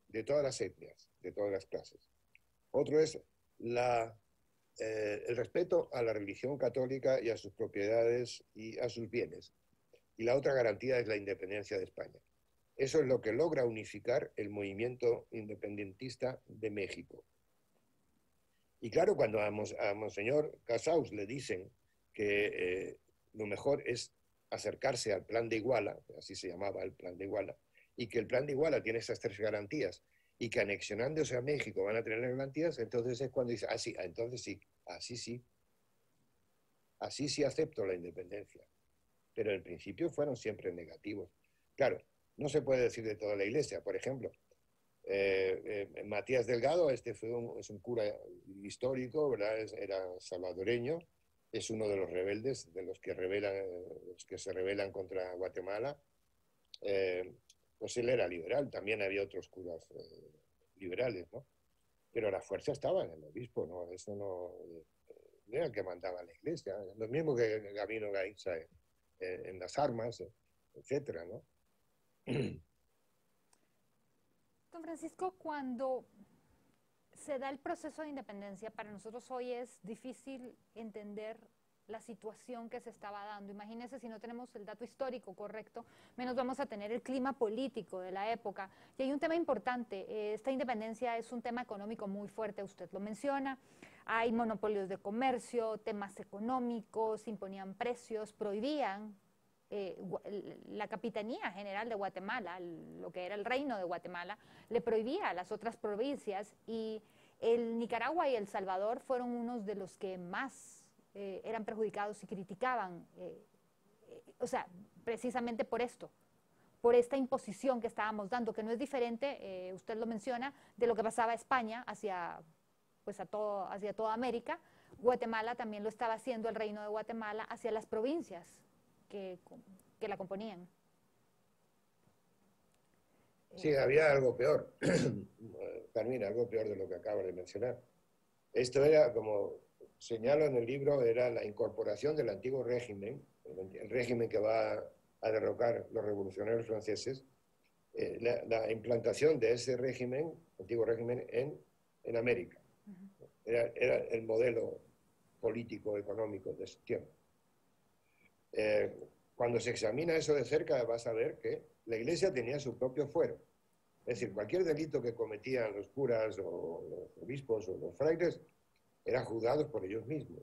de todas las etnias, de todas las clases. Otro es el respeto a la religión católica y a sus propiedades y a sus bienes. Y la otra garantía es la independencia de España. Eso es lo que logra unificar el movimiento independentista de México. Y claro, cuando a Monseñor Cassaus le dicen que lo mejor es acercarse al Plan de Iguala, así se llamaba el Plan de Iguala, y que el Plan de Iguala tiene esas 3 garantías, y que anexionándose a México van a tener garantías, entonces es cuando dice, sí, entonces sí, así sí acepto la independencia. Pero en principio fueron siempre negativos. Claro, no se puede decir de toda la iglesia. Por ejemplo, Matías Delgado, es un cura histórico, ¿verdad? Era salvadoreño, es uno de los rebeldes, de los que se rebelan contra Guatemala. Pues él era liberal, también había otros curas liberales, ¿no? Pero la fuerza estaba en el obispo, ¿no? Eso no era el que mandaba la iglesia, lo mismo que Gabino Gainza en las armas, etcétera, ¿no? Don Francisco, cuando se da el proceso de independencia, para nosotros hoy es difícil entender la situación que se estaba dando. Imagínense, si no tenemos el dato histórico correcto, menos vamos a tener el clima político de la época. Y hay un tema importante, esta independencia es un tema económico muy fuerte, usted lo menciona, hay monopolios de comercio, temas económicos, imponían precios, prohibían la Capitanía General de Guatemala, lo que era el Reino de Guatemala, le prohibía a las otras provincias, y el Nicaragua y El Salvador fueron unos de los que más eran perjudicados y criticaban, o sea, precisamente por esto, por esta imposición que estábamos dando, que no es diferente, usted lo menciona, de lo que pasaba a España hacia toda América. Guatemala también lo estaba haciendo el Reino de Guatemala hacia las provincias que la componían. Sí, había algo peor, Carmina, algo peor de lo que acabas de mencionar. Esto era, como señalo en el libro, era la incorporación del antiguo régimen, el régimen que va a derrocar los revolucionarios franceses, la implantación de ese régimen, antiguo régimen, en América. Era el modelo político, económico de ese tiempo. Cuando se examina eso de cerca, vas a ver que la Iglesia tenía su propio fuero. Es decir, cualquier delito que cometían los curas o los obispos o los frailes eran juzgados por ellos mismos.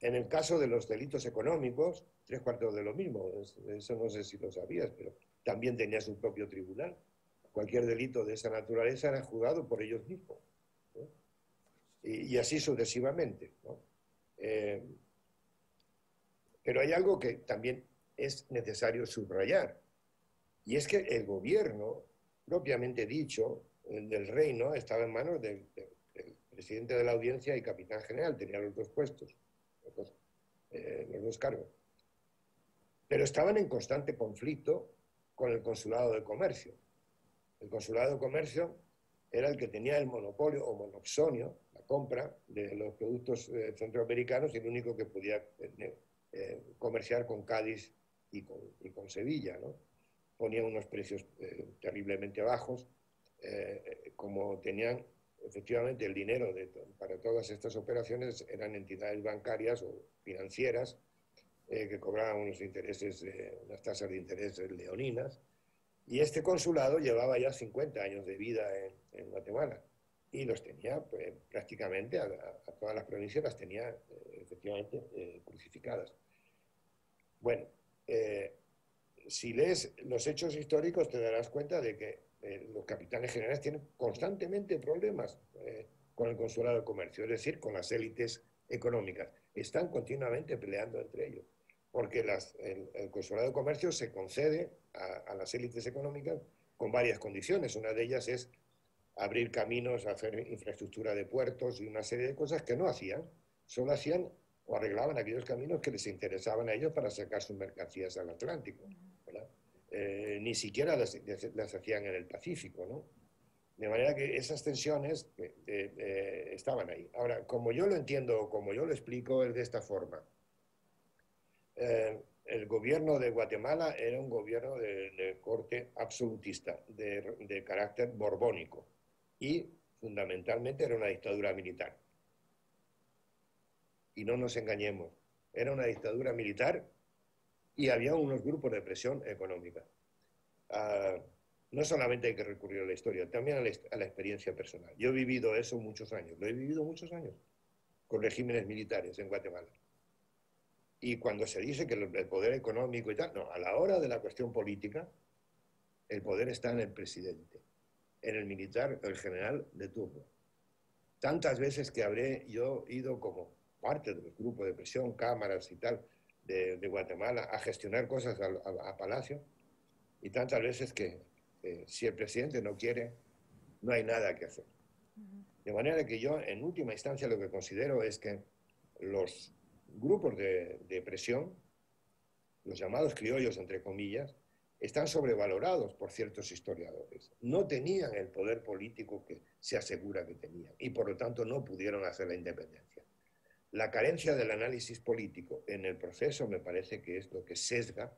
En el caso de los delitos económicos, 3/4 de lo mismo. Eso no sé si lo sabías, pero también tenía su propio tribunal. Cualquier delito de esa naturaleza era juzgado por ellos mismos, ¿no? y así sucesivamente, ¿no? Pero hay algo que también es necesario subrayar, y es que el gobierno, propiamente dicho, del reino, estaba en manos del presidente de la audiencia y capitán general, tenía los dos puestos, los dos cargos. Pero estaban en constante conflicto con el consulado de comercio. El consulado de comercio era el que tenía el monopolio o monopsonio, la compra de los productos centroamericanos, y el único que podía comerciar con Cádiz y con Sevilla, ¿no? Ponían unos precios terriblemente bajos, como tenían efectivamente el dinero para todas estas operaciones, eran entidades bancarias o financieras que cobraban unos intereses, unas tasas de interés leoninas, y este consulado llevaba ya 50 años de vida en Guatemala y los tenía pues, prácticamente a todas las provincias las tenía efectivamente crucificadas. Bueno, si lees los hechos históricos te darás cuenta de que los capitanes generales tienen constantemente problemas con el consulado de comercio, es decir, con las élites económicas. Están continuamente peleando entre ellos, porque el consulado de comercio se concede a las élites económicas con varias condiciones. Una de ellas es abrir caminos, hacer infraestructura de puertos y una serie de cosas que no hacían. Solo hacían o arreglaban aquellos caminos que les interesaban a ellos para sacar sus mercancías al Atlántico, ¿verdad? Ni siquiera las hacían en el Pacífico, ¿no? De manera que esas tensiones estaban ahí. Ahora, como yo lo entiendo, como yo lo explico, es de esta forma. El gobierno de Guatemala era un gobierno de corte absolutista, de carácter borbónico, y fundamentalmente era una dictadura militar. Y no nos engañemos, era una dictadura militar y había unos grupos de presión económica. No solamente hay que recurrir a la historia, también a la experiencia personal. Yo he vivido eso muchos años, lo he vivido muchos años, con regímenes militares en Guatemala. Y cuando se dice que el poder económico y tal, no, a la hora de la cuestión política, el poder está en el presidente, en el militar, el general de turno. Tantas veces que habré yo ido como parte de los grupos de presión, cámaras y tal, de Guatemala, a gestionar cosas a Palacio, y tantas veces que si el presidente no quiere, no hay nada que hacer. De manera que yo, en última instancia, lo que considero es que los grupos de presión, los llamados criollos, entre comillas, están sobrevalorados por ciertos historiadores. No tenían el poder político que se asegura que tenían y por lo tanto no pudieron hacer la independencia. La carencia del análisis político en el proceso me parece que es lo que sesga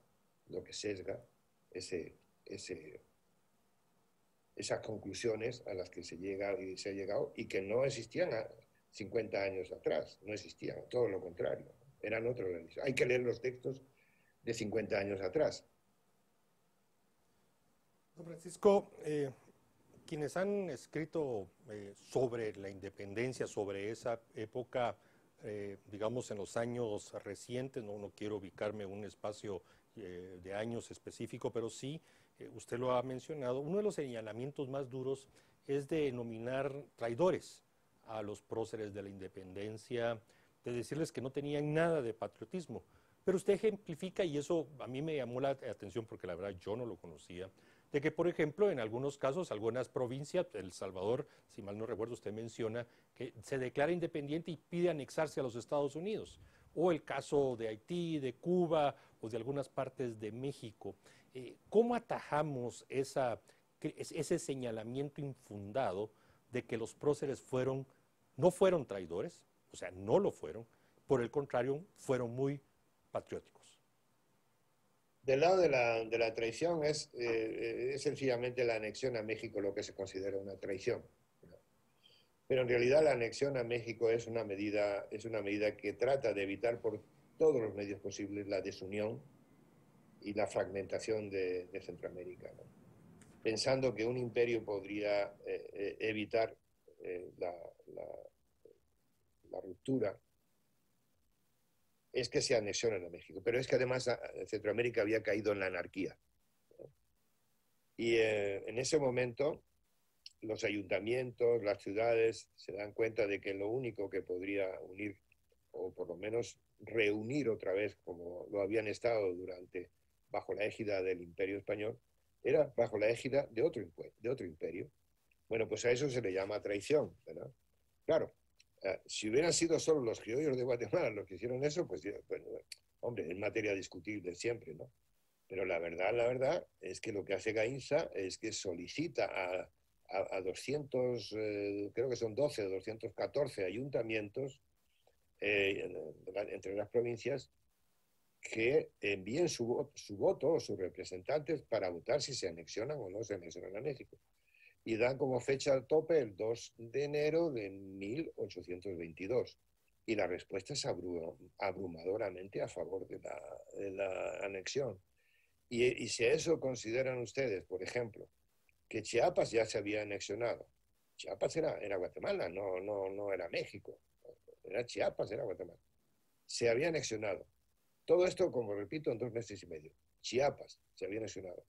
esas conclusiones a las que se ha llegado y que no existían 50 años atrás, no existían, todo lo contrario, eran otros. Hay que leer los textos de 50 años atrás. Don Francisco, quienes han escrito sobre la independencia, sobre esa época, digamos en los años recientes, no quiero ubicarme en un espacio de años específico, pero sí, usted lo ha mencionado, uno de los señalamientos más duros es de nominar traidores a los próceres de la independencia, de decirles que no tenían nada de patriotismo. Pero usted ejemplifica, y eso a mí me llamó la atención porque la verdad yo no lo conocía, de que, por ejemplo, en algunos casos, algunas provincias, El Salvador, si mal no recuerdo, usted menciona que se declara independiente y pide anexarse a los Estados Unidos, o el caso de Haití, de Cuba, o de algunas partes de México. ¿Cómo atajamos ese señalamiento infundado de que los próceres no fueron traidores, o sea, no lo fueron, por el contrario, fueron muy patrióticos? Del lado de la traición es sencillamente la anexión a México lo que se considera una traición. Pero en realidad la anexión a México es una medida que trata de evitar por todos los medios posibles la desunión y la fragmentación de Centroamérica, ¿no? Pensando que un imperio podría evitar la ruptura, es que se anexionan a México. Pero es que además Centroamérica había caído en la anarquía, ¿no? Y en ese momento los ayuntamientos, las ciudades, se dan cuenta de que lo único que podría unir, o por lo menos reunir otra vez, como lo habían estado bajo la égida del Imperio Español, era bajo la égida de otro imperio. Bueno, pues a eso se le llama traición, ¿verdad? Claro, si hubieran sido solo los criollos de Guatemala los que hicieron eso, pues, bueno, hombre, es materia discutible siempre, ¿no? Pero la verdad es que lo que hace Gaínza es que solicita a 200, creo que son 12 o 214 ayuntamientos entre las provincias, que envíen su voto o sus representantes para votar si se anexionan o no se anexionan a México. Y dan como fecha al tope el 2 de enero de 1822. Y la respuesta es abrumadoramente a favor de la anexión. Y si a eso consideran ustedes, por ejemplo, que Chiapas ya se había anexionado. Chiapas era Guatemala, no era México. Era Chiapas, era Guatemala. Se había anexionado. Todo esto, como repito, en 2 meses y medio. Chiapas se había anexionado.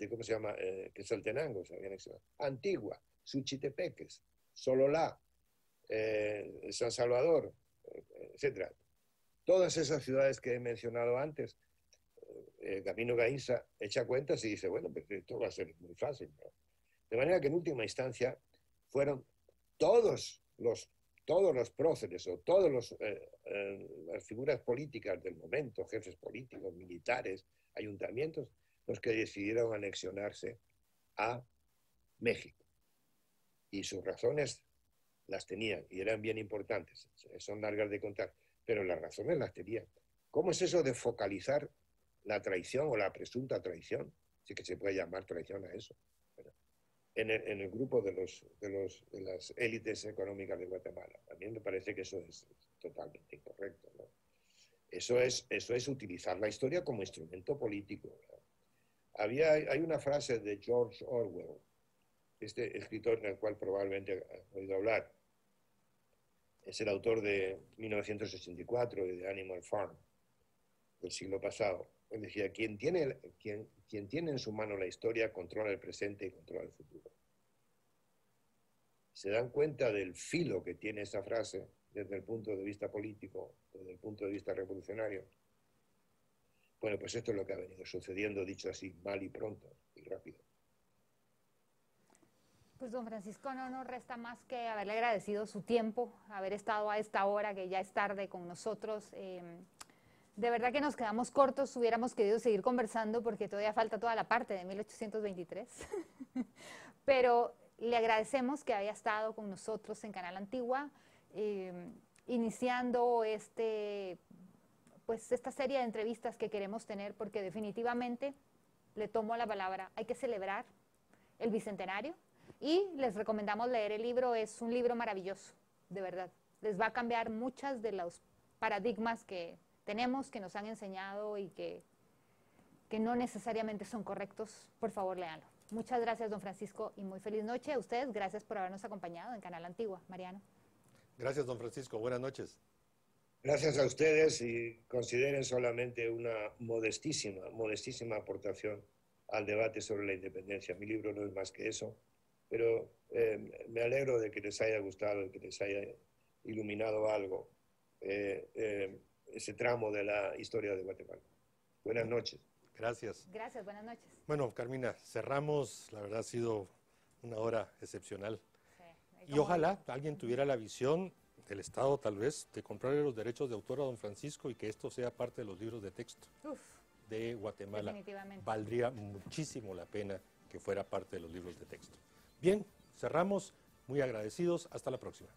¿Cómo se llama? Quetzaltenango se había anexionado. Antigua, Suchitepeques, Sololá, San Salvador, etc. Todas esas ciudades que he mencionado antes, Gabino Gaínza echa cuentas y dice, bueno, pues esto va a ser muy fácil, ¿no? De manera que en última instancia fueron todos los próceres o todas las figuras políticas del momento, jefes políticos, militares, ayuntamientos, los que decidieron anexionarse a México. Y sus razones las tenían y eran bien importantes, son largas de contar, pero las razones las tenían. ¿Cómo es eso de focalizar la traición o la presunta traición? Sí que se puede llamar traición a eso. Pero en el grupo de las élites económicas de Guatemala. A mí me parece que eso es totalmente incorrecto, ¿no? Eso es utilizar la historia como instrumento político, ¿verdad? Hay una frase de George Orwell, este escritor del cual probablemente has oído hablar. Es el autor de 1984 y de Animal Farm, del siglo pasado. Él decía, quien tiene en su mano la historia controla el presente y controla el futuro. ¿Se dan cuenta del filo que tiene esa frase desde el punto de vista político, desde el punto de vista revolucionario? Bueno, pues esto es lo que ha venido sucediendo, dicho así, mal y pronto y rápido. Pues don Francisco, no nos resta más que haberle agradecido su tiempo, haber estado a esta hora que ya es tarde con nosotros. De verdad que nos quedamos cortos, hubiéramos querido seguir conversando porque todavía falta toda la parte de 1823, pero le agradecemos que haya estado con nosotros en Canal Antigua, iniciando esta serie de entrevistas que queremos tener, porque definitivamente, le tomo la palabra, hay que celebrar el Bicentenario y les recomendamos leer el libro, es un libro maravilloso, de verdad. Les va a cambiar muchas de los paradigmas que tenemos, que nos han enseñado y que no necesariamente son correctos. Por favor, léanlo. Muchas gracias, don Francisco, y muy feliz noche a ustedes. Gracias por habernos acompañado en Canal Antigua. Mariano. Gracias, don Francisco. Buenas noches. Gracias a ustedes y consideren solamente una modestísima aportación al debate sobre la independencia. Mi libro no es más que eso, pero me alegro de que les haya gustado y que les haya iluminado algo ese tramo de la historia de Guatemala. Buenas noches. Gracias. Gracias, buenas noches. Bueno, Carmina, cerramos, la verdad ha sido una hora excepcional. Sí, y ojalá alguien tuviera la visión del Estado, tal vez, de comprarle los derechos de autor a don Francisco y que esto sea parte de los libros de texto de Guatemala. Definitivamente. Valdría muchísimo la pena que fuera parte de los libros de texto. Bien, cerramos, muy agradecidos, hasta la próxima.